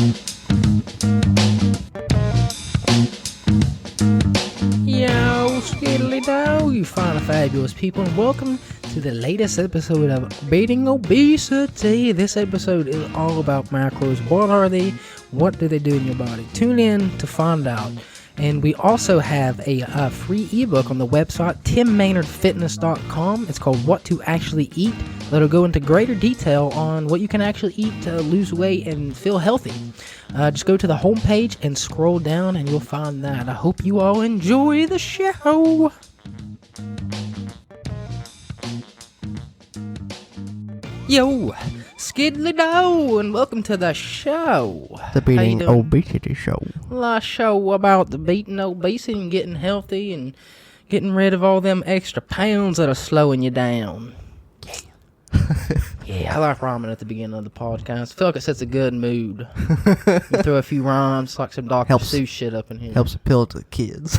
Yo, skiddly-do, you fine and fabulous people, and welcome to the latest episode of Beating Obesity. This episode is all about macros. What are they? What do they do in your body? Tune in to find out. And we also have a free ebook on the website, timmaynardfitness.com. It's called What to Actually Eat. That'll go into greater detail on what you can actually eat to lose weight and feel healthy. Just go to the homepage and scroll down and you'll find that. I hope you all enjoy the show. Yo, skiddly-do, and welcome to the show. The Beating Obesity Show. A show about the beating obesity and getting healthy and getting rid of all them extra pounds that are slowing you down. Yeah, I like rhyming at the beginning of the podcast. I feel like it sets a good mood. You throw a few rhymes, like some Dr. Seuss shit up in here. Helps appeal to the kids.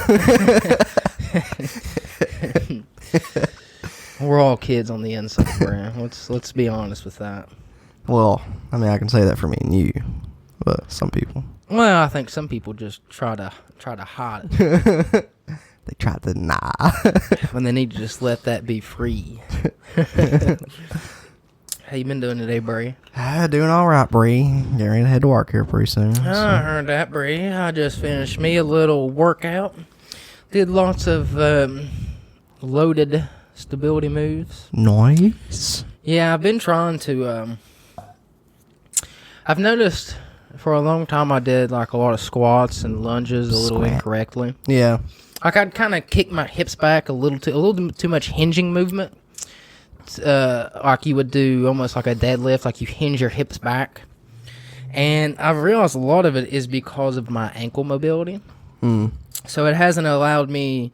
We're all kids on the inside, Brian. Let's be honest with that. Well, I mean, I can say that for me and you, but some people. Well, I think some people just try to hide it. They try to deny. When they need to just let that be free. How you been doing today, Bree? Doing all right, Bree. Getting ready to head to work here pretty soon. I heard that, Bree. I just finished me a little workout. Did lots of loaded stability moves. Nice. Yeah, I've been trying to... I've noticed for a long time I did like a lot of squats and lunges a little incorrectly. Yeah. Like I'd kind of kick my hips back a little too much hinging movement. Like you would do almost like a deadlift, like you hinge your hips back. And I've realized a lot of it is because of my ankle mobility. So it hasn't allowed me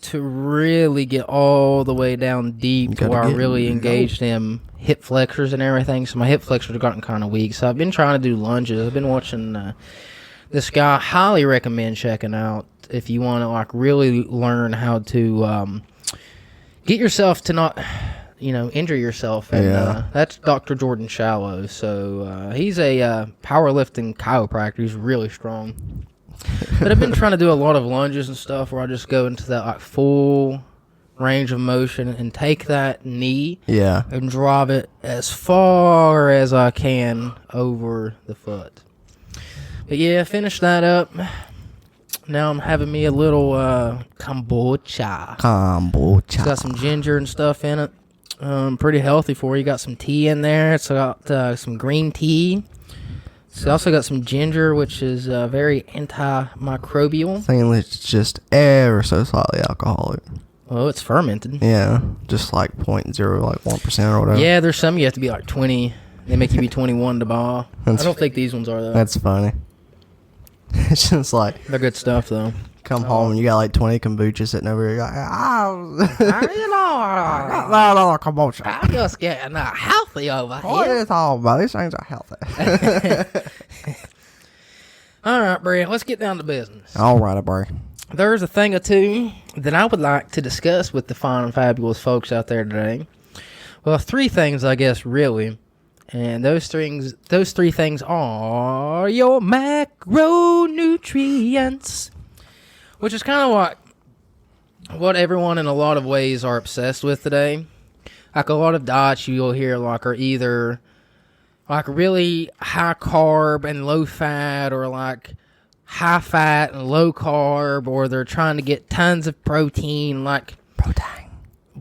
to really get all the way down deep to where I really engaged in hip flexors and everything. So my hip flexors have gotten kind of weak. So I've been trying to do lunges. I've been watching this guy. Highly recommend checking out if you want to like really learn how to get yourself to not, injure yourself. And that's Dr. Jordan Shallow. So he's a powerlifting chiropractor. He's really strong. But I've been trying to do a lot of lunges and stuff where I just go into that like full range of motion and take that knee and drive it as far as I can over the foot. But yeah, finish that up. Now I'm having me a little kombucha. It's got some ginger and stuff in it. Pretty healthy for you. Got some tea in there. It's got some green tea. It's also got some ginger, which is very antimicrobial. Saying it's just ever so slightly alcoholic. Well, it's fermented. Yeah, just like 0.01% or whatever. Yeah, there's some you have to be like 20. They make you be 21 to buy. I don't think these ones are, though. That's funny. It's just like... They're good stuff, though. Come home and you got like 20 kombucha sitting over here. You're like, I got kombucha. I'm just getting healthy over here. What is all about? These things are healthy. All right, Brett, let's get down to business. All right, Barry. There's a thing or two that I would like to discuss with the fine and fabulous folks out there today. Well, three things, I guess, really. And those three things are your macronutrients, which is kind of what everyone in a lot of ways are obsessed with today. Like a lot of diets you'll hear like are either like really high carb and low fat, or like high fat and low carb, or they're trying to get tons of protein, like protein.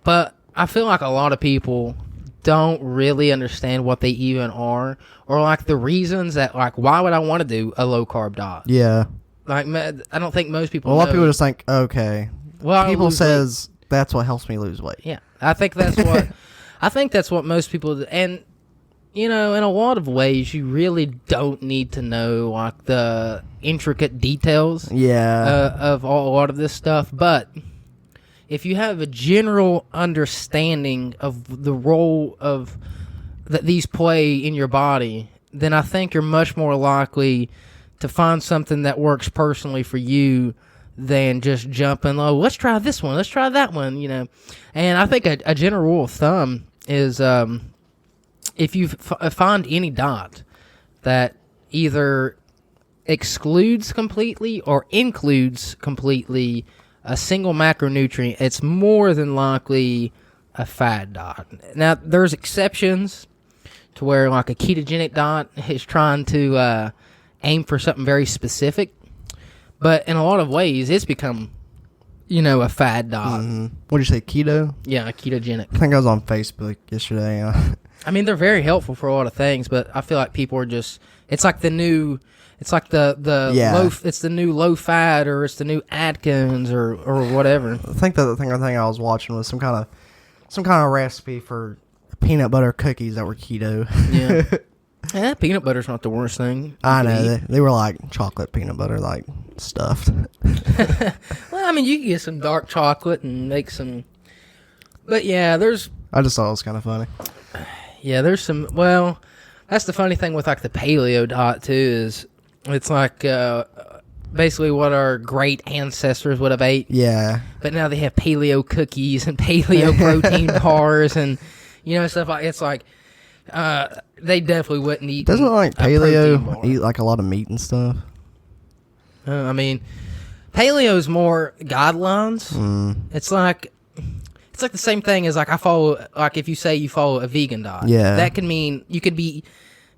But I feel like a lot of people don't really understand what they even are, or like the reasons that like why would I want to do a low carb diet? Yeah. Like I don't think most people. Well, a lot of people just think, okay. Well, people says that's what helps me lose weight. Yeah, I think that's what. I think that's what most people do. And in a lot of ways, you really don't need to know like the intricate details. Of a lot of this stuff, but if you have a general understanding of the role of that these play in your body, then I think you're much more likely to find something that works personally for you than just jumping, oh, let's try this one, let's try that one, And I think a general rule of thumb is if you find any diet that either excludes completely or includes completely a single macronutrient, it's more than likely a fad diet. Now, there's exceptions to where like a ketogenic diet is trying to aim for something very specific, but in a lot of ways, it's become, a fad diet. What did you say, keto? Yeah, ketogenic. I think I was on Facebook yesterday. I mean, they're very helpful for a lot of things, but I feel like people are just, it's like the new, it's like the low, it's the new low fat, or it's the new Atkins or whatever. I think the thing I was watching was some kind of recipe for peanut butter cookies that were keto. Yeah. Yeah, peanut butter's not the worst thing. I know. They were like chocolate peanut butter, like stuffed. Well, I mean, you can get some dark chocolate and make some. But yeah, I just thought it was kind of funny. Yeah, there's some. Well, that's the funny thing with like the paleo diet too, is it's like basically what our great ancestors would have ate. Yeah. But now they have paleo cookies and paleo protein bars and stuff like it's like. They definitely wouldn't eat. Doesn't like paleo eat like a lot of meat and stuff? I mean, paleo's more guidelines. It's like the same thing as like I follow. Like if you say you follow a vegan diet, that could mean you could be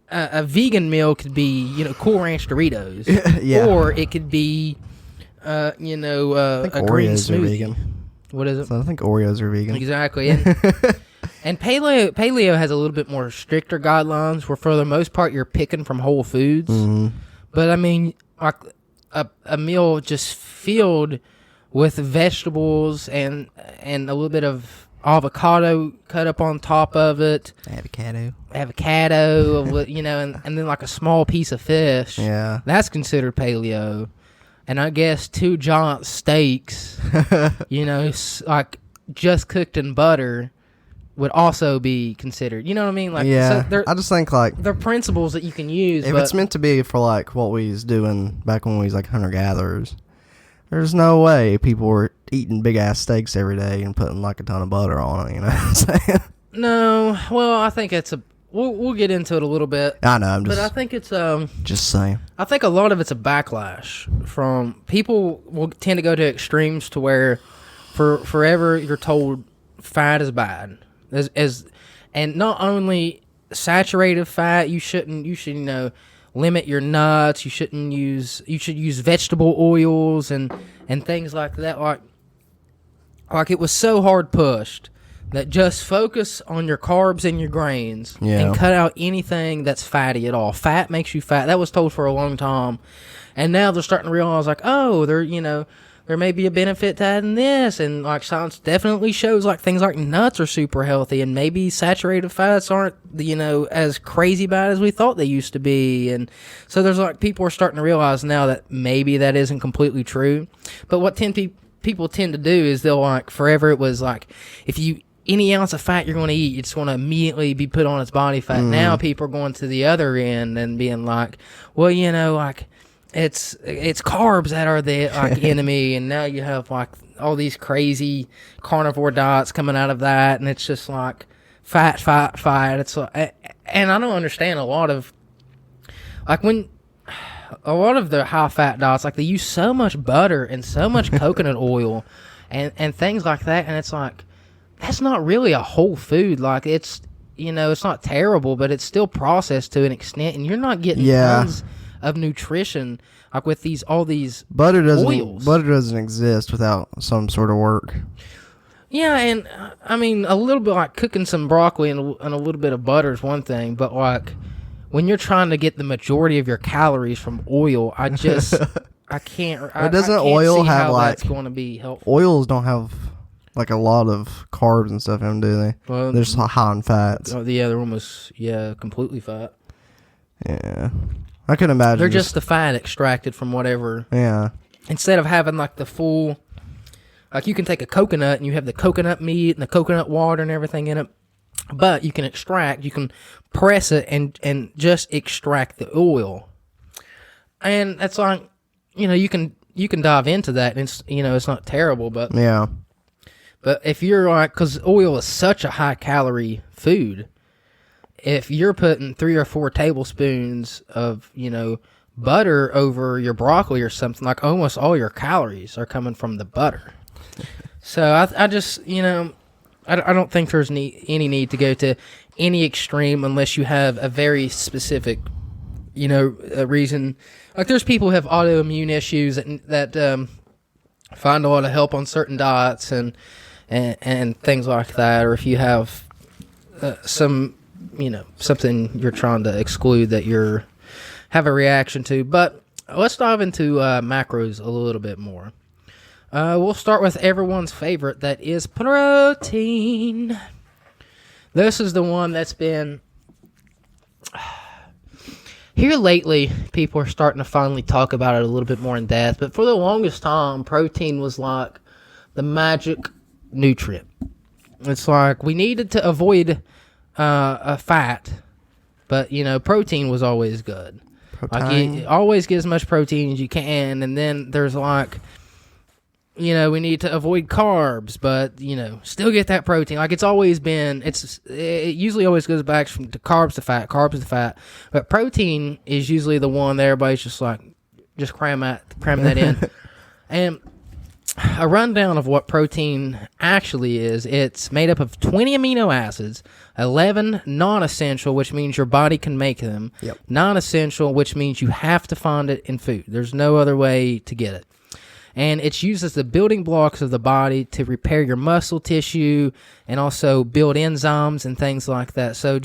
a vegan meal could be Cool Ranch Doritos, or it could be a green Oreos smoothie. Are vegan. What is it? So I think Oreos are vegan. Exactly. And paleo has a little bit more stricter guidelines where for the most part you're picking from whole foods. But I mean, like a meal just filled with vegetables and a little bit of avocado cut up on top of it. Avocado, and then like a small piece of fish. Yeah. That's considered paleo. And I guess 2 giant steaks, like just cooked in butter would also be considered. You know what I mean? Like, so I just think like they're principles that you can use. If it's meant to be for like what we was doing back when we was like hunter gatherers, there's no way people were eating big ass steaks every day and putting like a ton of butter on it. You know what I'm saying? No, well, I think it's we'll get into it a little bit. I know, but I think it's just saying. I think a lot of it's a backlash from people will tend to go to extremes to where forever you're told fat is bad. And not only saturated fat, you should limit your nuts. You should use vegetable oils and things like that. Like it was so hard pushed that just focus on your carbs and your grains and cut out anything that's fatty at all. Fat makes you fat. That was told for a long time, and now they're starting to realize like, oh, there may be a benefit to adding this, and like science definitely shows like things like nuts are super healthy, and maybe saturated fats aren't as crazy bad as we thought they used to be, and so there's like people are starting to realize now that maybe that isn't completely true. But what people tend to do is they'll like forever it was like if you any ounce of fat you're going to eat, you just want to immediately be put on its body fat. Now people are going to the other end and being like, well, like. It's carbs that are the enemy, and now you have like all these crazy carnivore diets coming out of that, and it's just like fat. It's and I don't understand a lot of like when a lot of the high fat diets like they use so much butter and so much coconut oil and things like that, and it's like that's not really a whole food. Like it's it's not terrible, but it's still processed to an extent, and you're not getting tons of nutrition like with all these oils. Butter doesn't exist without some sort of work. Yeah, and I mean a little bit like cooking some broccoli and a little bit of butter is one thing, but like when you're trying to get the majority of your calories from oil, I just I can't. Doesn't I can't oil see have how like that's going to be helpful? Oils don't have like a lot of carbs and stuff in them, do they? Well, they're just high on fats. The other one was completely fat. Yeah. I can imagine. They're just the fat extracted from whatever. Yeah. Instead of having like the full, like you can take a coconut and you have the coconut meat and the coconut water and everything in it, but you can press it and just extract the oil. And that's like, you can dive into that and it's, it's not terrible, but yeah. But if you're like, because oil is such a high calorie food, if you're putting 3 or 4 tablespoons of, butter over your broccoli or something, like almost all your calories are coming from the butter. So I just, I don't think there's any need to go to any extreme unless you have a very specific, a reason. Like there's people who have autoimmune issues that find a lot of help on certain diets and things like that. Or if you have something you're trying to exclude that you're have a reaction to. But let's dive into macros a little bit more. We'll start with everyone's favorite, that is protein. This is the one that's been here lately. People are starting to finally talk about it a little bit more in depth, but for the longest time, protein was like the magic nutrient. It's like we needed to avoid a fat, but protein was always good. Like always get as much protein as you can, and then there's like, we need to avoid carbs, but still get that protein. Like it's always been, it usually always goes back to carbs to fat, but protein is usually the one that everybody's just like, just cram that in. And a rundown of what protein actually is: it's made up of 20 amino acids, 11 non-essential, which means your body can make them, non-essential, which means you have to find it in food. There's no other way to get it. And it's used as the building blocks of the body to repair your muscle tissue and also build enzymes and things like that. So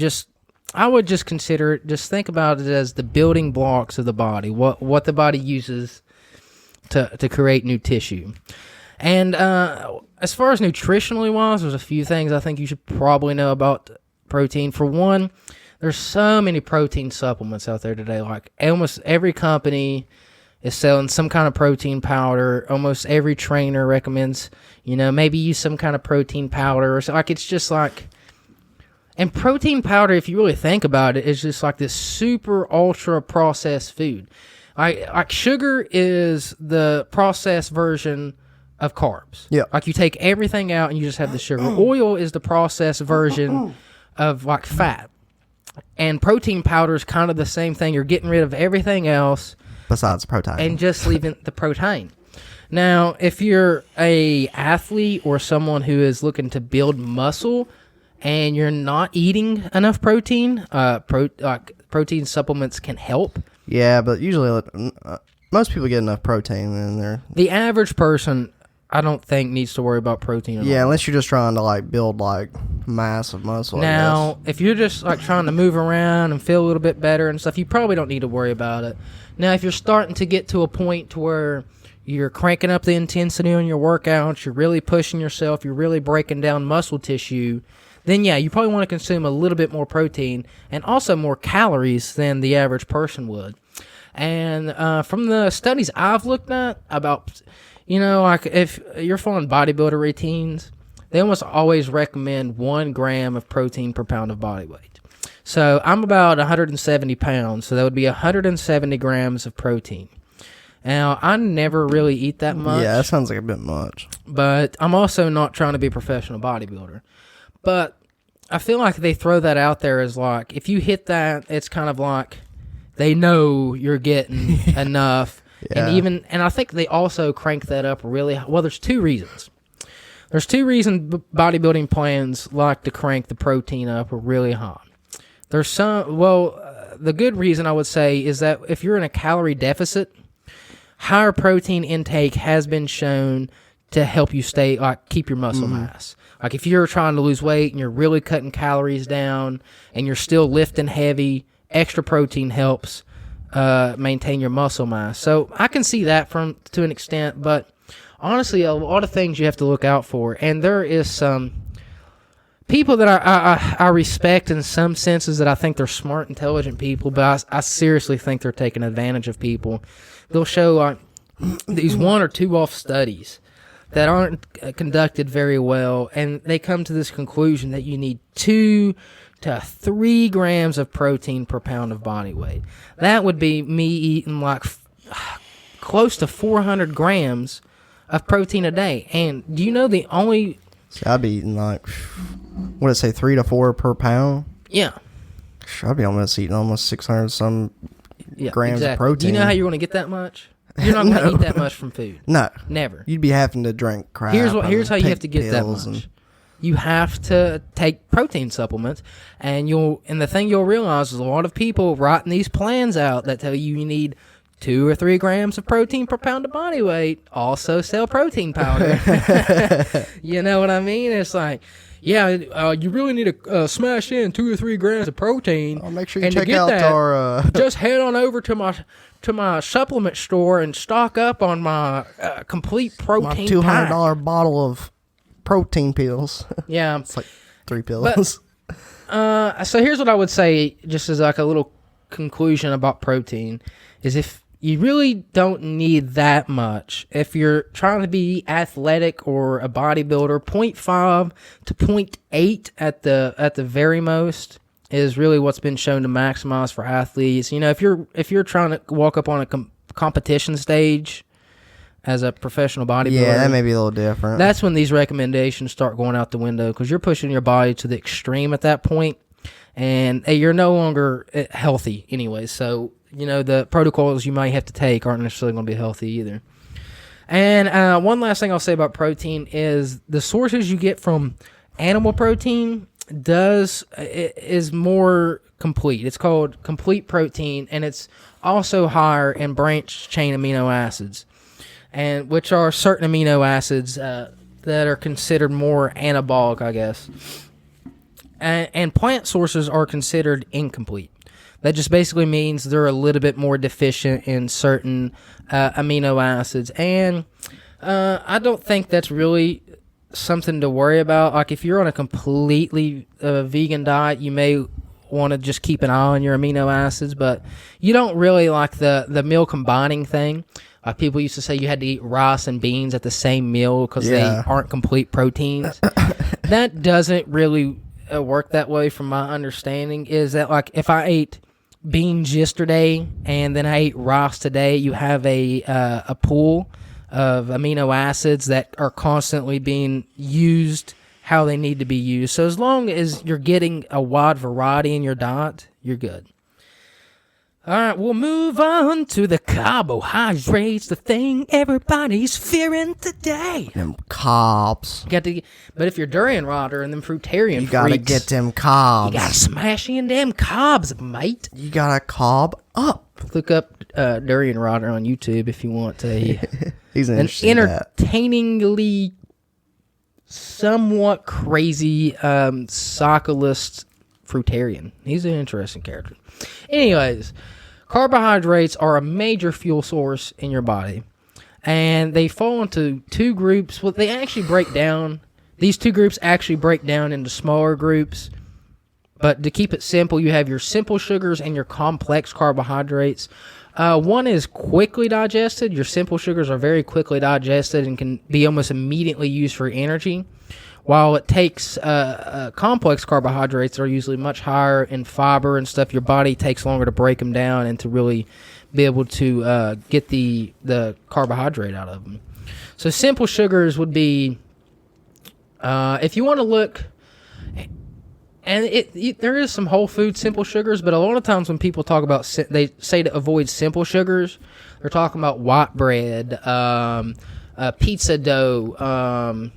I would just consider it, just think about it as the building blocks of the body, what the body uses to create new tissue. And as far as nutritionally wise, there's a few things I think you should probably know about protein. For one, there's so many protein supplements out there today. Like almost every company is selling some kind of protein powder. Almost every trainer recommends, maybe use some kind of protein powder. Or so, like it's just like, and protein powder, if you really think about it, is just like this super ultra processed food. Like sugar is the processed version of carbs. Yeah. Like you take everything out and you just have the sugar. Oil is the processed version of like fat. And protein powder is kind of the same thing. You're getting rid of everything else besides protein and just leaving the protein. Now, if you're a athlete or someone who is looking to build muscle and you're not eating enough protein, protein supplements can help. Yeah, but usually most people get enough protein in there. The average person, I don't think, needs to worry about protein at all. Yeah, unless you're just trying to like build like mass of muscle. Now, if you're just like trying to move around and feel a little bit better and stuff, you probably don't need to worry about it. Now, if you're starting to get to a point to where you're cranking up the intensity on your workouts, you're really pushing yourself, you're really breaking down muscle tissue, then yeah, you probably want to consume a little bit more protein and also more calories than the average person would. And from the studies I've looked at about, like if you're following bodybuilder routines, they almost always recommend 1 gram of protein per pound of body weight. So I'm about 170 pounds, so that would be 170 grams of protein. Now, I never really eat that much. Yeah, that sounds like a bit much. But I'm also not trying to be a professional bodybuilder. But I feel like they throw that out there as like, if you hit that, it's kind of like they know you're getting enough. Yeah. And I think they also crank that up really. Well, there's 2 reasons. There's 2 reasons bodybuilding plans like to crank the protein up really high. There's some. Well, the good reason I would say is that if you're in a calorie deficit, higher protein intake has been shown to help you keep your muscle mass. Like if you're trying to lose weight and you're really cutting calories down and you're still lifting heavy, extra protein helps maintain your muscle mass. So I can see that to an extent, but honestly, a lot of things you have to look out for. And there is some people that I respect in some senses that I think they're smart, intelligent people, but I seriously think they're taking advantage of people. They'll show like these 1 or 2 off studies that aren't conducted very well, and they come to this conclusion that you need 2 to 3 grams of protein per pound of body weight. That would be me eating like close to 400 grams of protein a day. And do you know the only... See, I'd be eating like, what did it say, 3 to 4 per pound? Yeah. I'd be almost eating almost 600 some grams of protein. Do you know how you're going to get that much? You're not going to eat that much from food. No. Never. You'd be having to drink crap. Here's how you have to take get that pills much. You have to take protein supplements, and the thing you'll realize is a lot of people writing these plans out that tell you need 2 or 3 grams of protein per pound of body weight also sell protein powder. You know what I mean? It's like, yeah, you really need to smash in 2 or 3 grams of protein. I'll make sure you and to check get out that, our. just head on over to my supplement store and stock up on my complete My protein $200 bottle of protein pills. Yeah. It's like 3 pills. So here's what I would say, just as like a little conclusion about protein, is if you really don't need that much, if you're trying to be athletic or a bodybuilder, 0.5 to 0.8 at the very most is really what's been shown to maximize for athletes. You know, if you're trying to walk up on a competition stage as a professional bodybuilder, Yeah, that may be a little different. that's when these recommendations start going out the window, because you're pushing your body to the extreme at that point, and you're no longer healthy anyway. So, you know, the protocols you might have to take aren't necessarily going to be healthy either. And one last thing I'll say about protein is the sources you get from animal protein is more complete. It's called complete protein, and it's also higher in branched chain amino acids, and which are certain amino acids that are considered more anabolic, I guess. And plant sources are considered incomplete. That just basically means they're a little bit more deficient in certain amino acids. And I don't think that's really something to worry about. Like, if you're on a completely vegan diet, you may want to just keep an eye on your amino acids, but you don't really like the meal combining thing. People used to say you had to eat rice and beans at the same meal because they aren't complete proteins. That doesn't really work that way, from my understanding. Is that, like, if I ate beans yesterday and then I ate rice today, you have a pool of amino acids that are constantly being used how they need to be used. So as long as you're getting a wide variety in your diet, you're good. All right, we'll move on to the carbohydrates, the thing everybody's fearing today. Them carbs. But if you're durian rider and them fruitarian You gotta freaks, get them carbs. you gotta smash in them carbs, mate. You gotta carb up. Look up durian rider on YouTube if you want to. He's An entertainingly, somewhat crazy cyclist fruitarian. He's an interesting character. Anyways, carbohydrates are a major fuel source in your body, and they fall into 2 groups. Well, they actually break down. These 2 groups actually break down into smaller groups, but to keep it simple, you have your simple sugars and your complex carbohydrates. One is quickly digested. Your simple sugars are very quickly digested and can be almost immediately used for energy, while it takes complex carbohydrates that are usually much higher in fiber and stuff. Your body takes longer to break them down and to really be able to get the carbohydrate out of them. So simple sugars would be, if you want to look, and there is some whole food simple sugars, but a lot of times when people talk about, they say to avoid simple sugars, they're talking about white bread, pizza dough,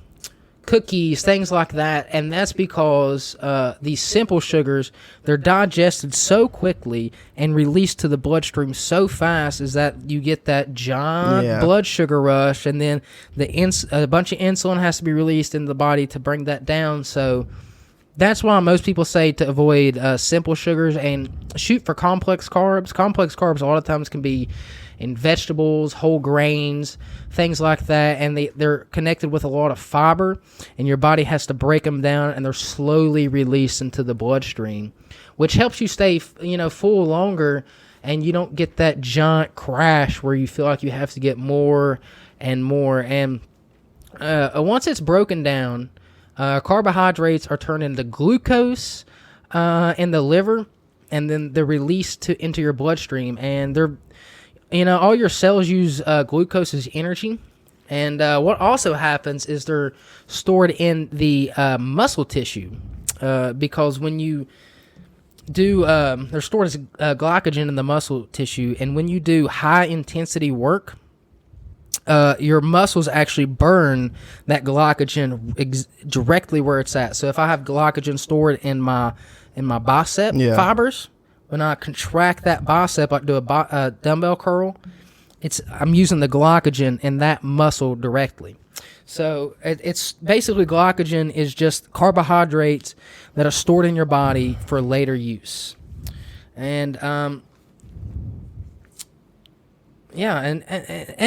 cookies, things like that. And that's because these simple sugars, they're digested so quickly and released to the bloodstream so fast, is that you get that giant blood sugar rush, and then a bunch of insulin has to be released into the body to bring that down. So that's why most people say to avoid simple sugars and shoot for complex carbs. Complex carbs a lot of times can be in vegetables, whole grains, things like that, and they're connected with a lot of fiber, and your body has to break them down, and they're slowly released into the bloodstream, which helps you stay full longer, and you don't get that giant crash where you feel like you have to get more and more. And once it's broken down, carbohydrates are turned into glucose in the liver, and then they're released into your bloodstream, and they're all your cells use glucose as energy. And what also happens is they're stored in the muscle tissue, because when you they're stored as glycogen in the muscle tissue, and when you do high intensity work, your muscles actually burn that glycogen directly where it's at. So if I have glycogen stored in my bicep fibers, when I contract that bicep, like do a dumbbell curl, I'm using the glycogen in that muscle directly. So it's basically glycogen is just carbohydrates that are stored in your body for later use. And and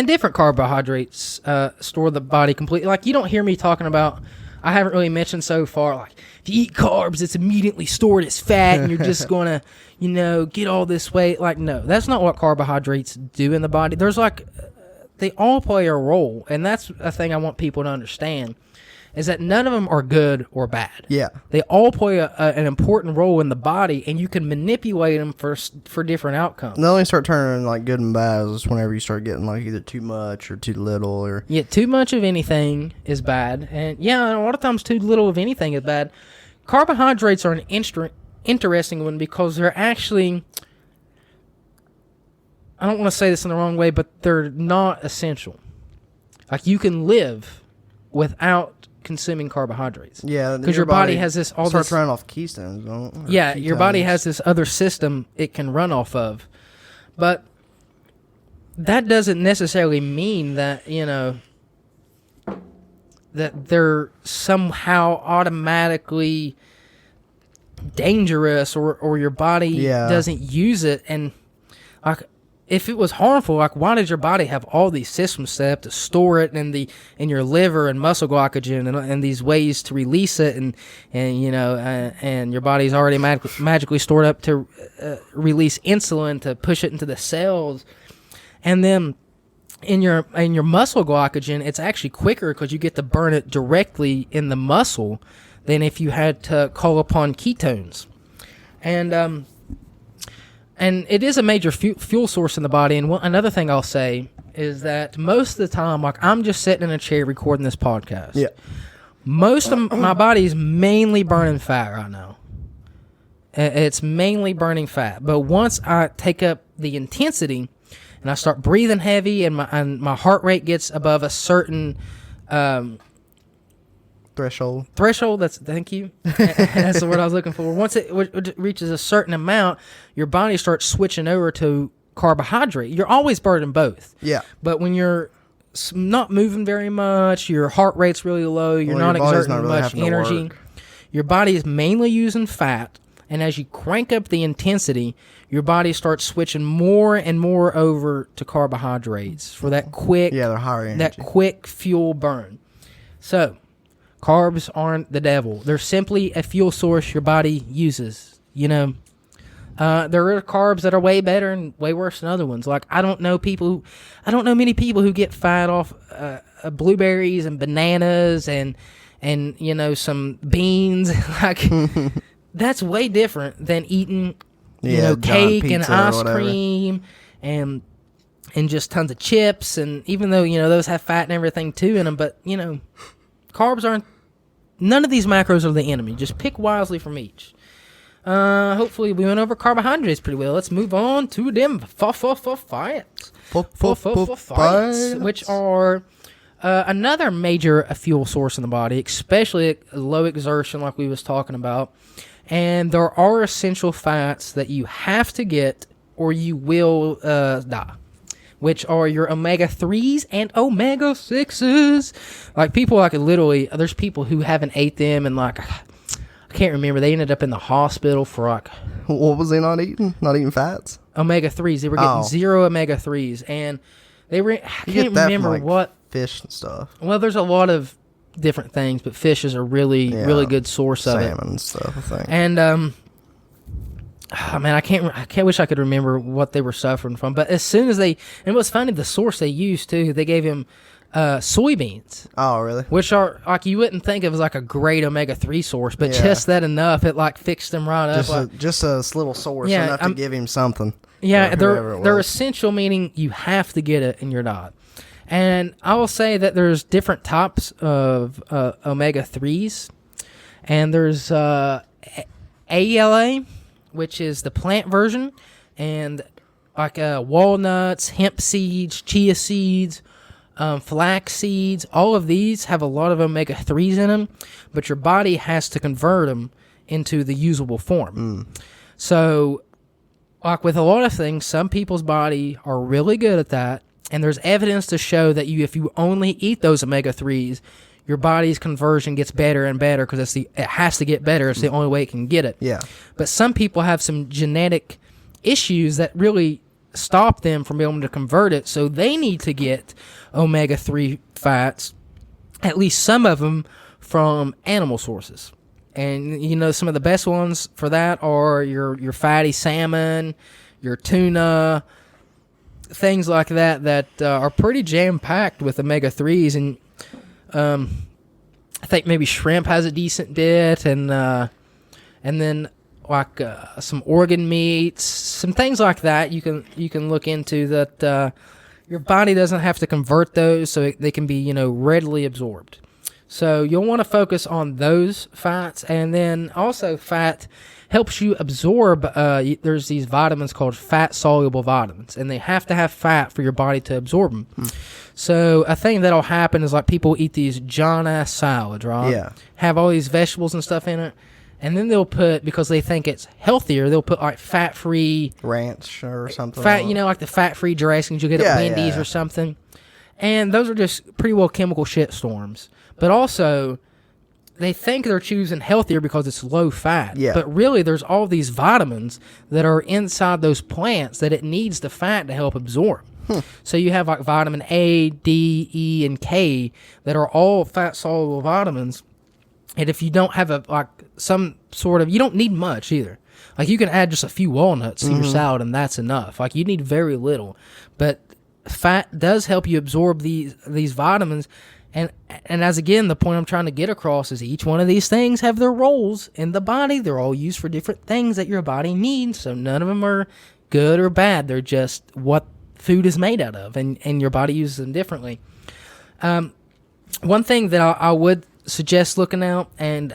different carbohydrates store the body completely. Like, you don't hear me talking about, I haven't really mentioned so far, like, if you eat carbs, it's immediately stored as fat and you're just going to, get all this weight. Like, no, that's not what carbohydrates do in the body. There's they all play a role, and that's a thing I want people to understand, is that none of them are good or bad. Yeah. They all play an important role in the body, and you can manipulate them for different outcomes. They only start turning like good and bad is whenever you start getting like either too much or too little, or too much of anything is bad, and a lot of times too little of anything is bad. Carbohydrates are an interesting one because they're actually, I don't want to say this in the wrong way, but they're not essential. Like, you can live without consuming carbohydrates. Yeah, because your body has starts running off ketones. Your body has this other system it can run off of, but that doesn't necessarily mean that that they're somehow automatically dangerous, or your body doesn't use it. And like, if it was harmful, like, why did your body have all these systems set up to store it in your liver and muscle glycogen and these ways to release it, and your body's already magically stored up to release insulin to push it into the cells, and then in your muscle glycogen, it's actually quicker because you get to burn it directly in the muscle than if you had to call upon ketones, and it is a major fuel source in the body. And another thing I'll say is that most of the time, like, I'm just sitting in a chair recording this podcast. Yeah. Most of my body is mainly burning fat right now. It's mainly burning fat. But once I take up the intensity and I start breathing heavy and my heart rate gets above a certain threshold. Thank you. That's the word I was looking for. Once it reaches a certain amount, your body starts switching over to carbohydrate. You're always burning both. Yeah. But when you're not moving very much, your heart rate's really low, you're not exerting much energy, your body is mainly using fat. And as you crank up the intensity, your body starts switching more and more over to carbohydrates for that quick, they're higher energy, that quick fuel burn. So, carbs aren't the devil. They're simply a fuel source your body uses. There are carbs that are way better and way worse than other ones. Like, I don't know many people who get fat off blueberries and bananas and some beans. Like, that's way different than eating cake and ice cream and just tons of chips. And even though those have fat and everything too in them, but carbs aren't. None of these macros are the enemy. Just pick wisely from each. Hopefully we went over carbohydrates pretty well. Let's move on to them fats. Fats, which are another major fuel source in the body, especially at low exertion like we was talking about. And there are essential fats that you have to get or you will die, which are your omega-3s and omega-6s. Like, people, literally, there's people who haven't ate them, and, I can't remember, they ended up in the hospital for, What was they not eating? Not eating fats? Omega-3s. They were getting zero omega-3s, and they were, I can't remember from, what. Fish and stuff. Well, there's a lot of different things, but fish is a really good source of it. Salmon and stuff, I think. And, I can't wish I could remember what they were suffering from. But as soon as and what's funny, the source they used too, they gave him soybeans. Oh, really? Which are you wouldn't think of as a great omega-3 source, but just that enough, it fixed them right up. Just a little source enough to give him something. Yeah, they're essential, meaning you have to get it in your diet. And I will say that there's different types of omega-3s, and there's ALA, which is the plant version, and like walnuts, hemp seeds, chia seeds, flax seeds, all of these have a lot of omega-3s in them, but your body has to convert them into the usable form. So, like with a lot of things, some people's body are really good at that, and there's evidence to show that if you only eat those omega-3s, your body's conversion gets better and better because it has to get better. It's the only way it can get it. Yeah. But some people have some genetic issues that really stop them from being able to convert it, so they need to get omega-3 fats, at least some of them, from animal sources. And some of the best ones for that are your fatty salmon, your tuna, things like that are pretty jam-packed with omega-3s. And I think maybe shrimp has a decent bit, and then like some organ meats, some things like that you can look into that your body doesn't have to convert those, so they can be readily absorbed. So you'll want to focus on those fats, and then also fat helps you absorb. There's these vitamins called fat-soluble vitamins, and they have to have fat for your body to absorb them. So a thing that'll happen is like people eat these John-ass salads, right? Yeah. Have all these vegetables and stuff in it, and then they'll put, because they think it's healthier, they'll put like fat-free ranch or something. Like the fat-free dressings you get at Wendy's or something. And those are just pretty well chemical shitstorms. But also, they think they're choosing healthier because it's low fat. Yeah. But really, there's all these vitamins that are inside those plants that it needs the fat to help absorb. So you have like vitamin A, D, E, and K that are all fat-soluble vitamins. And if you don't have you don't need much either. Like you can add just a few walnuts to your salad and that's enough. Like you need very little. But fat does help you absorb these vitamins. And as again, the point I'm trying to get across is each one of these things have their roles in the body. They're all used for different things that your body needs. So none of them are good or bad. They're just what food is made out of, and your body uses them differently. One thing that I would suggest looking out, and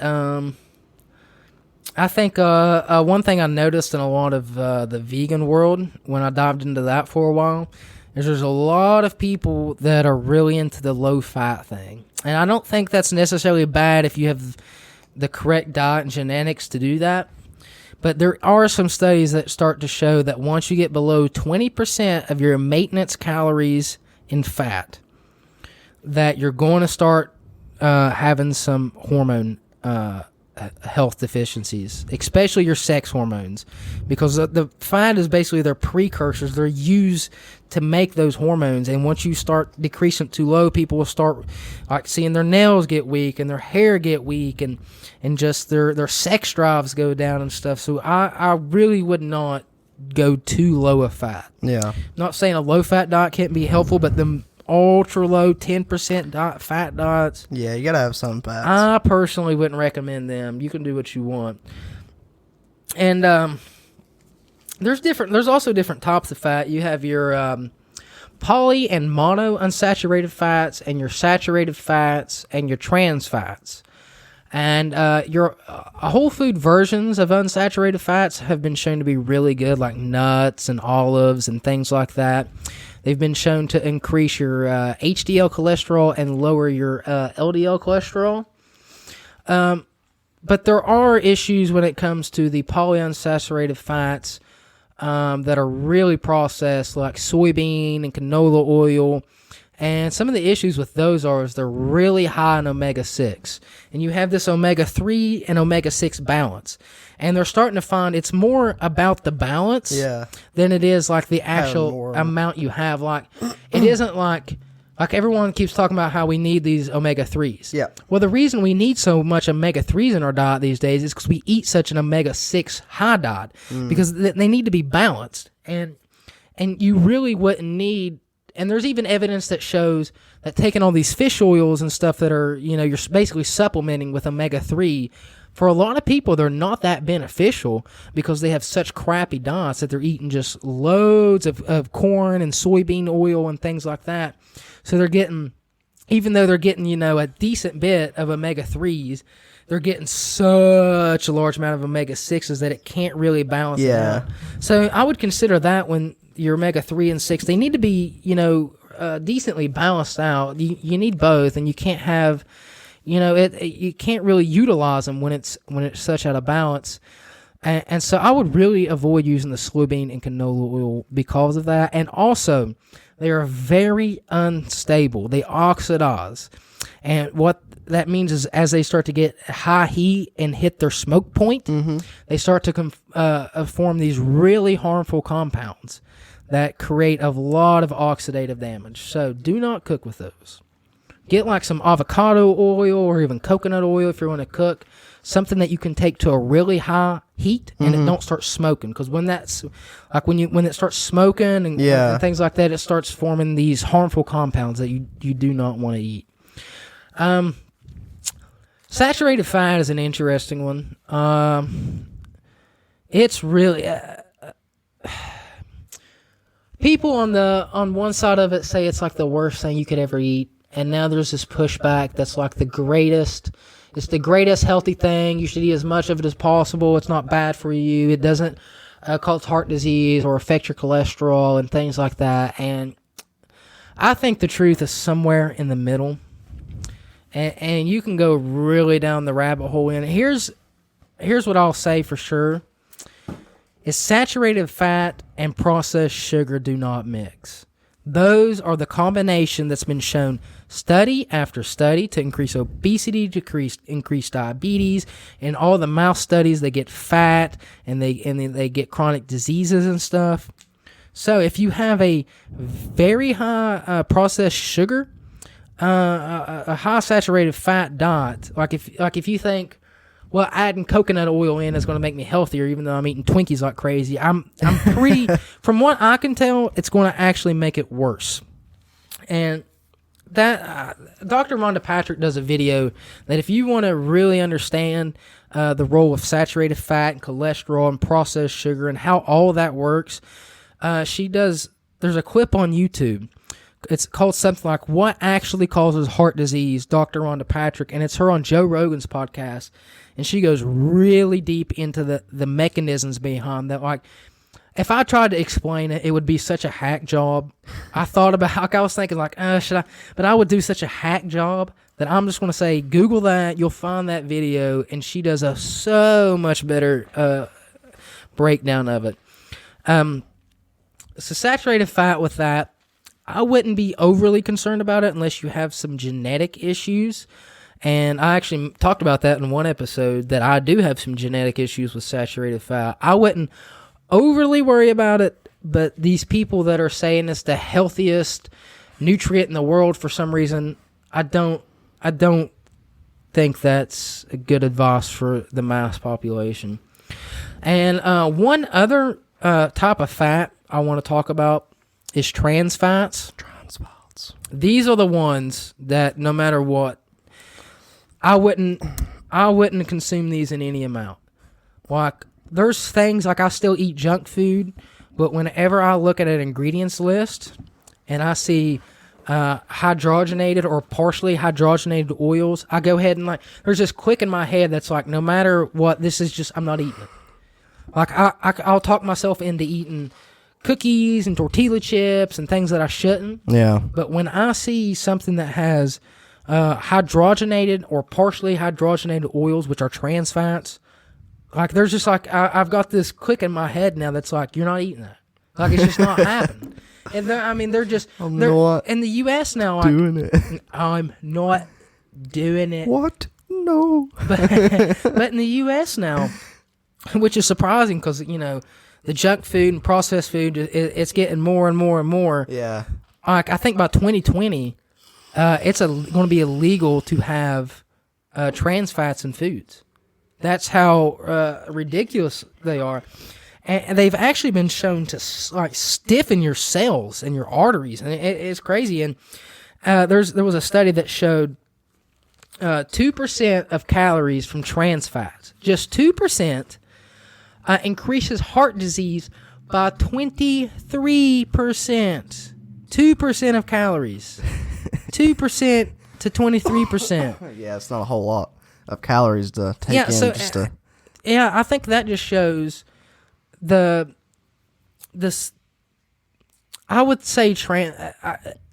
I think one thing I noticed in a lot of the vegan world when I dived into that for a while is there's a lot of people that are really into the low-fat thing. And I don't think that's necessarily bad if you have the correct diet and genetics to do that. But there are some studies that start to show that once you get below 20% of your maintenance calories in fat, that you're going to start having some hormone health deficiencies, especially your sex hormones, because the fat is basically their precursors. They're used to make those hormones, and once you start decreasing too low, people will start like seeing their nails get weak and their hair get weak, and just their sex drives go down and stuff. So I really would not go too low of fat. Yeah. Not saying a low fat diet can't be helpful, but the ultra low 10% fat diets, Yeah, you gotta have some fats. I personally wouldn't recommend them. You can do what you want. And there's also different types of fat. You have your poly and mono unsaturated fats, and your saturated fats, and your trans fats. And your whole food versions of unsaturated fats have been shown to be really good, like nuts and olives and things like that. They've been shown to increase your HDL cholesterol and lower your LDL cholesterol. But there are issues when it comes to the polyunsaturated fats that are really processed, like soybean and canola oil. And some of the issues with those is they're really high in omega-6. And you have this omega-3 and omega-6 balance. And they're starting to find it's more about the balance than it is like the actual amount you have. Like, it isn't like everyone keeps talking about how we need these omega-3s. Yeah. Well, the reason we need so much omega-3s in our diet these days is because we eat such an omega-6 high diet. Because they need to be balanced. And you really wouldn't need... And there's even evidence that shows that taking all these fish oils and stuff that are, you're basically supplementing with omega-3, for a lot of people, they're not that beneficial because they have such crappy diets that they're eating just loads of corn and soybean oil and things like that. So they're getting even though they're getting, a decent bit of omega-3s, they're getting such a large amount of omega-6s that it can't really balance it out. So I would consider that when your omega-3 and 6, they need to be, decently balanced out. You need both, and you can't have, you can't really utilize them when it's such out of balance. And so I would really avoid using the soybean and canola oil because of that. And also, they are very unstable. They oxidize. And what that means is as they start to get high heat and hit their smoke point, they start to form these really harmful compounds that create a lot of oxidative damage. So do not cook with those. Get like some avocado oil or even coconut oil if you want to cook. Something that you can take to a really high heat and it don't start smoking. Because when that's like when it starts smoking and things like that, it starts forming these harmful compounds that you do not want to eat. Saturated fat is an interesting one. It's really people on one side of it say it's like the worst thing you could ever eat, and now there's this pushback that's like the greatest. It's the greatest healthy thing. You should eat as much of it as possible. It's not bad for you. It doesn't cause heart disease or affect your cholesterol and things like that. And I think the truth is somewhere in the middle. And you can go really down the rabbit hole. And here's what I'll say for sure. Is saturated fat and processed sugar do not mix. Those are the combination that's been shown study after study to increase obesity, increase diabetes, and all the mouse studies. They get fat and they get chronic diseases and stuff. So if you have a very high processed sugar, a high saturated fat diet, like if you think, well, adding coconut oil in is going to make me healthier, even though I'm eating Twinkies like crazy. I'm pretty, from what I can tell, it's going to actually make it worse. And that Dr. Rhonda Patrick does a video that if you want to really understand the role of saturated fat and cholesterol and processed sugar and how all that works, there's a clip on YouTube. It's called something like "What Actually Causes Heart Disease," Dr. Rhonda Patrick, and it's her on Joe Rogan's podcast, and she goes really deep into the mechanisms behind that. Like, if I tried to explain it, it would be such a hack job. I thought about, like, I was thinking, like, should I? But I would do such a hack job that I'm just going to say, Google that, you'll find that video, and she does a so much better breakdown of it. So saturated fat with that, I wouldn't be overly concerned about it unless you have some genetic issues. And I actually talked about that in one episode, that I do have some genetic issues with saturated fat. I wouldn't overly worry about it, but these people that are saying it's the healthiest nutrient in the world for some reason, I don't think that's a good advice for the mass population. And one other type of fat I want to talk about is trans fats. These are the ones that no matter what, I wouldn't consume these in any amount. Like, there's things like I still eat junk food, but whenever I look at an ingredients list and I see hydrogenated or partially hydrogenated oils, I go ahead and, like, there's this click in my head that's like, no matter what, this is just, I'm not eating it. Like, I'll talk myself into eating cookies and tortilla chips and things that I shouldn't. Yeah. But when I see something that has hydrogenated or partially hydrogenated oils, which are trans fats, like, there's just like, I've got this click in my head now that's like, you're not eating that. Like, it's just not happening. And they're just, they're in the U.S. now. Like, doing it. I'm not doing it. What? No. But in the U.S. now, which is surprising because, the junk food and processed food, it's getting more and more and more. Yeah. Like, I think by 2020, it's going to be illegal to have trans fats in foods. That's how ridiculous they are. And they've actually been shown to, like, stiffen your cells and your arteries. And it's crazy. And there was a study that showed 2% of calories from trans fats, just 2%, increases heart disease by 23%. 2% of calories. 2% to 23%. Yeah, it's not a whole lot of calories to take Yeah, in. so, just to, Yeah, I think that just shows this. I would say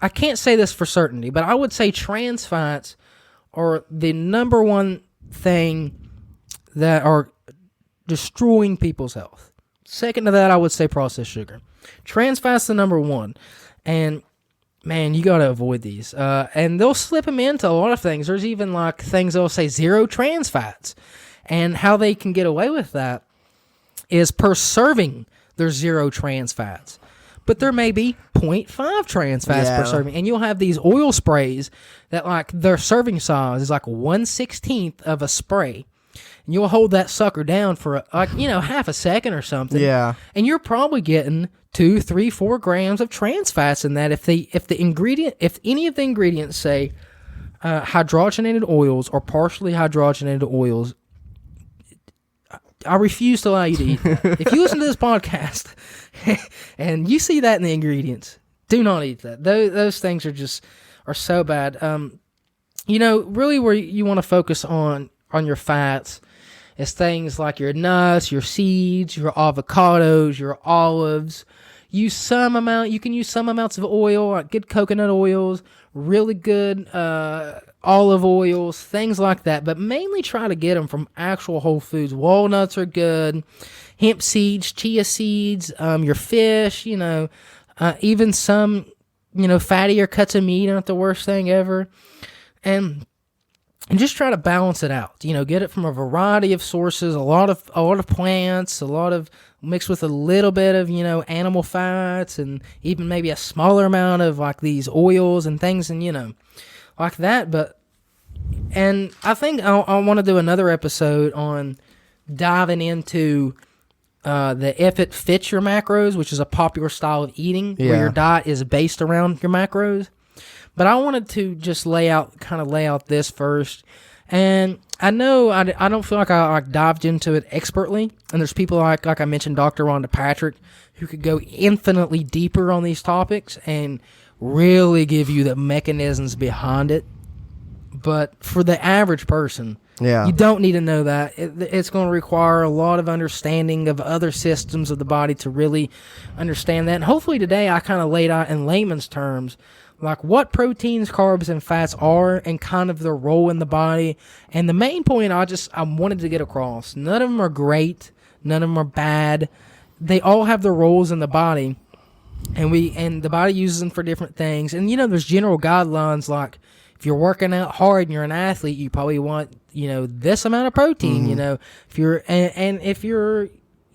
I can't say this for certainty, but I would say trans fats are the number one thing that are destroying people's health. Second to that, I would say processed sugar. Trans fats the number one, and man, you gotta avoid these. And they'll slip them into a lot of things. There's even like things they'll say zero trans fats, and how they can get away with that is per serving there's zero trans fats, but there may be 0.5 trans fats per serving, and you'll have these oil sprays that like their serving size is like 1/16 of a spray. And you'll hold that sucker down for half a second or something. Yeah. And you're probably getting 2, 3, 4 grams of trans fats in that. If any of the ingredients say hydrogenated oils or partially hydrogenated oils, I refuse to allow you to eat that. If you listen to this podcast and you see that in the ingredients, do not eat that. Those things are so bad. Really where you want to focus on your fats is things like your nuts, your seeds, your avocados, your olives. You can use some amounts of oil, like good coconut oils, really good olive oils, things like that. But mainly try to get them from actual whole foods. Walnuts are good, hemp seeds, chia seeds, your fish. Even some fattier cuts of meat aren't the worst thing ever, and just try to balance it out. Get it from a variety of sources, a lot of plants, a lot of mixed with a little bit of, animal fats, and even maybe a smaller amount of like these oils and things, and like that. And I think I want to do another episode on diving into the If It Fits Your Macros, which is a popular style of eating where your diet is based around your macros. But I wanted to just lay out this first. And I know I don't feel like I dived into it expertly. And there's people like I mentioned, Dr. Rhonda Patrick, who could go infinitely deeper on these topics and really give you the mechanisms behind it. But for the average person, you don't need to know that. It's going to require a lot of understanding of other systems of the body to really understand that. And hopefully today I kind of laid out in layman's terms like what proteins, carbs, and fats are and kind of their role in the body. And the main point I wanted to get across, none of them are great, none of them are bad. They all have their roles in the body, and the body uses them for different things. And there's general guidelines like if you're working out hard and you're an athlete, you probably want this amount of protein. If you're if you're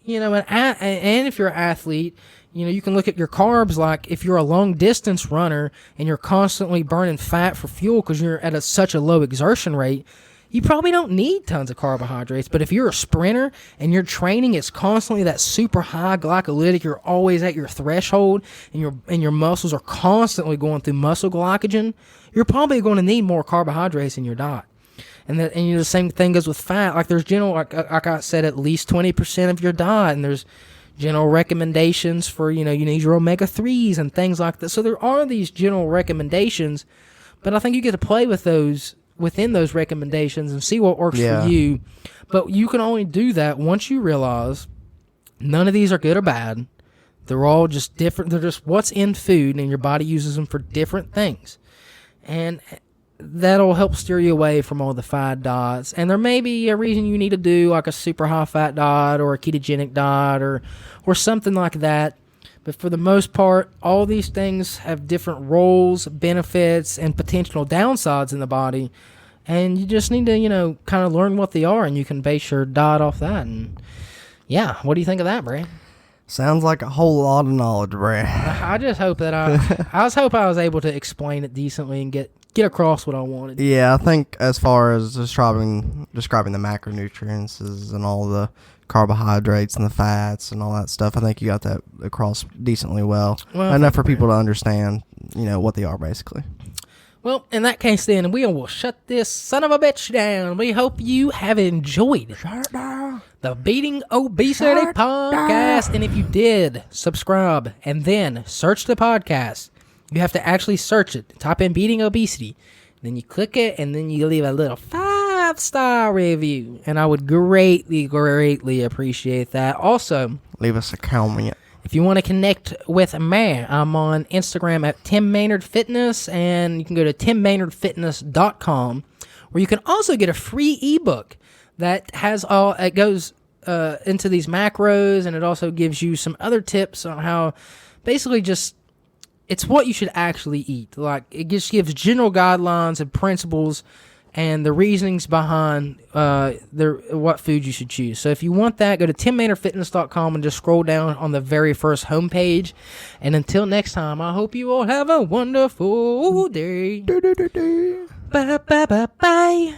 if you're an athlete, you can look at your carbs. Like if you're a long distance runner and you're constantly burning fat for fuel because you're at such a low exertion rate, you probably don't need tons of carbohydrates. But if you're a sprinter and you're training, it's constantly that super high glycolytic. You're always at your threshold, and your muscles are constantly going through muscle glycogen. You're probably going to need more carbohydrates in your diet. And the same thing goes with fat. Like there's general, like I said, at least 20% of your diet, and there's general recommendations for you need your omega-3s and things like that. So there are these general recommendations, but I think you get to play with those within those recommendations and see what works for you. But you can only do that once you realize none of these are good or bad. They're all just different. They're just what's in food, and your body uses them for different things. And that'll help steer you away from all the fad diets. And there may be a reason you need to do like a super high fat diet or a ketogenic diet or something like that. But for the most part, all these things have different roles, benefits, and potential downsides in the body. And you just need to, kind of learn what they are, and you can base your diet off that. And yeah, what do you think of that, Brad? Sounds like a whole lot of knowledge, Brad. I just hope that I was able to explain it decently and get across what I wanted. Yeah, I think as far as describing the macronutrients and all the carbohydrates and the fats and all that stuff, I think you got that across decently well enough for people to understand, what they are basically. Well, in that case, then we will shut this son of a bitch down. We hope you have enjoyed the Beating Obesity podcast, and if you did, subscribe and then search the podcast. You have to actually search it. Type in Beating Obesity. Then you click it, and then you leave a little 5-star review, and I would greatly appreciate that. Also, leave us a comment. If you want to connect with me, I'm on Instagram at Tim Maynard Fitness, and you can go to timmaynardfitness.com, where you can also get a free ebook that has it goes into these macros, and it also gives you some other tips on how basically just it's what you should actually eat. Like, it just gives general guidelines and principles and the reasonings behind what food you should choose. So if you want that, go to timmaynardfitness.com and just scroll down on the very first homepage. And until next time, I hope you all have a wonderful day. Bye.